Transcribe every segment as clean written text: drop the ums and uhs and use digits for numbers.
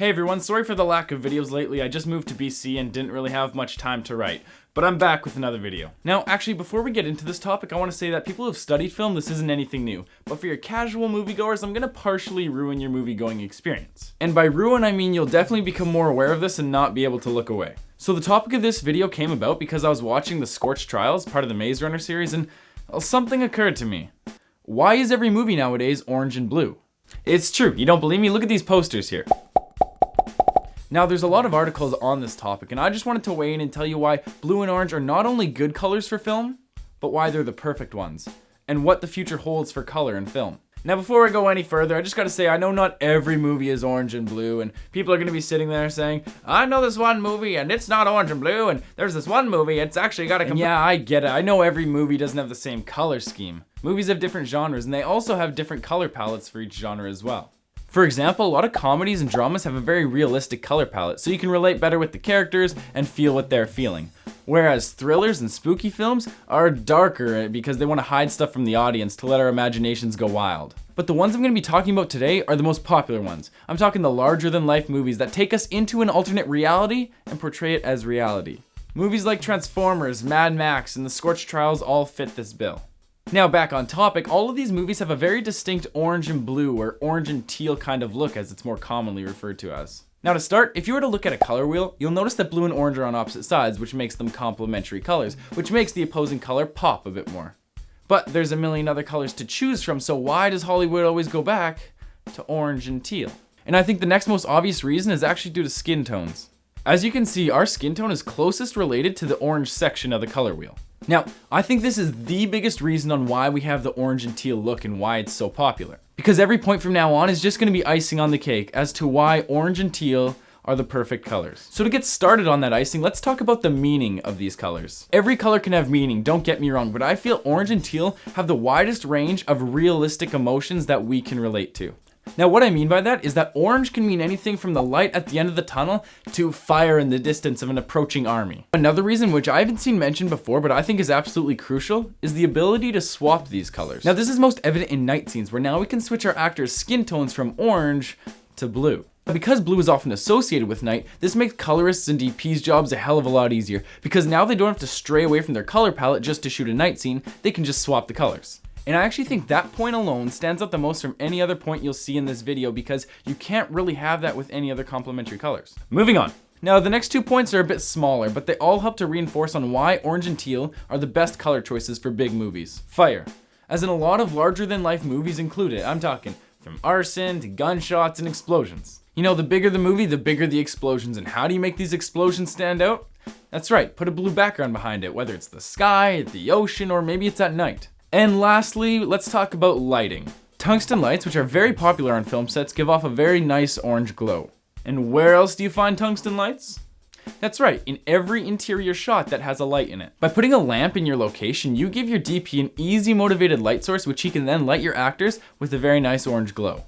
Hey everyone, sorry for the lack of videos lately. I just moved to BC and didn't really have much time to write. But I'm back with another video. Now, actually, before we get into this topic, I want to say that people who have studied film, this isn't anything new. But for your casual moviegoers, I'm going to partially ruin your movie-going experience. And by ruin, I mean you'll definitely become more aware of this and not be able to look away. So the topic of this video came about because I was watching the Scorched Trials, part of the Maze Runner series, and something occurred to me. Why is every movie nowadays orange and blue? It's true, you don't believe me? Look at these posters here. Now, there's a lot of articles on this topic, and I just wanted to weigh in and tell you why blue and orange are not only good colors for film, but why they're the perfect ones, and what the future holds for color in film. Now, before I go any further, I just gotta say, I know not every movie is orange and blue, and people are gonna be sitting there saying, I know this one movie, and it's not orange and blue, and there's this one movie, it's actually got a yeah, I get it. I know every movie doesn't have the same color scheme. Movies have different genres, and they also have different color palettes for each genre as well. For example, a lot of comedies and dramas have a very realistic color palette, so you can relate better with the characters and feel what they're feeling. Whereas thrillers and spooky films are darker because they want to hide stuff from the audience to let our imaginations go wild. But the ones I'm going to be talking about today are the most popular ones. I'm talking the larger-than-life movies that take us into an alternate reality and portray it as reality. Movies like Transformers, Mad Max, and The Scorched Trials all fit this bill. Now back on topic, all of these movies have a very distinct orange and blue or orange and teal kind of look, as it's more commonly referred to as. Now to start, if you were to look at a color wheel, you'll notice that blue and orange are on opposite sides, which makes them complementary colors, which makes the opposing color pop a bit more. But there's a million other colors to choose from, so why does Hollywood always go back to orange and teal? And I think the next most obvious reason is actually due to skin tones. As you can see, our skin tone is closest related to the orange section of the color wheel. Now, I think this is the biggest reason on why we have the orange and teal look and why it's so popular. Because every point from now on is just going to be icing on the cake as to why orange and teal are the perfect colors. So to get started on that icing, let's talk about the meaning of these colors. Every color can have meaning, don't get me wrong, but I feel orange and teal have the widest range of realistic emotions that we can relate to. Now what I mean by that is that orange can mean anything from the light at the end of the tunnel to fire in the distance of an approaching army. Another reason, which I haven't seen mentioned before but I think is absolutely crucial, is the ability to swap these colors. Now this is most evident in night scenes where now we can switch our actors' skin tones from orange to blue. Because blue is often associated with night, this makes colorists and DPs' jobs a hell of a lot easier because now they don't have to stray away from their color palette just to shoot a night scene, they can just swap the colors. And I actually think that point alone stands out the most from any other point you'll see in this video because you can't really have that with any other complementary colors. Moving on. Now the next 2 points are a bit smaller, but they all help to reinforce on why orange and teal are the best color choices for big movies. Fire. As in a lot of larger than life movies include it. I'm talking from arson to gunshots and explosions. You know, the bigger the movie, the bigger the explosions. And how do you make these explosions stand out? That's right, put a blue background behind it, whether it's the sky, the ocean, or maybe it's at night. And lastly, let's talk about lighting. Tungsten lights, which are very popular on film sets, give off a very nice orange glow. And where else do you find tungsten lights? That's right, in every interior shot that has a light in it. By putting a lamp in your location, you give your DP an easy motivated light source which he can then light your actors with a very nice orange glow.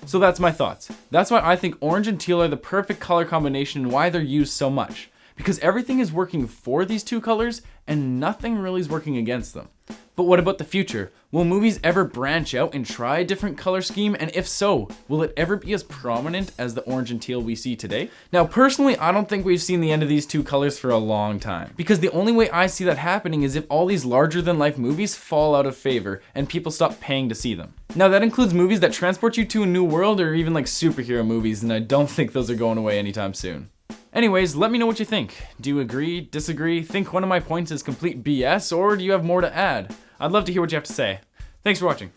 So that's my thoughts. That's why I think orange and teal are the perfect color combination and why they're used so much. Because everything is working for these two colors and nothing really is working against them. But what about the future? Will movies ever branch out and try a different color scheme? And if so, will it ever be as prominent as the orange and teal we see today? Now, personally, I don't think we've seen the end of these two colors for a long time. Because the only way I see that happening is if all these larger than life movies fall out of favor and people stop paying to see them. Now, that includes movies that transport you to a new world or even like superhero movies, and I don't think those are going away anytime soon. Anyways, let me know what you think. Do you agree, disagree, think one of my points is complete BS, or do you have more to add? I'd love to hear what you have to say. Thanks for watching.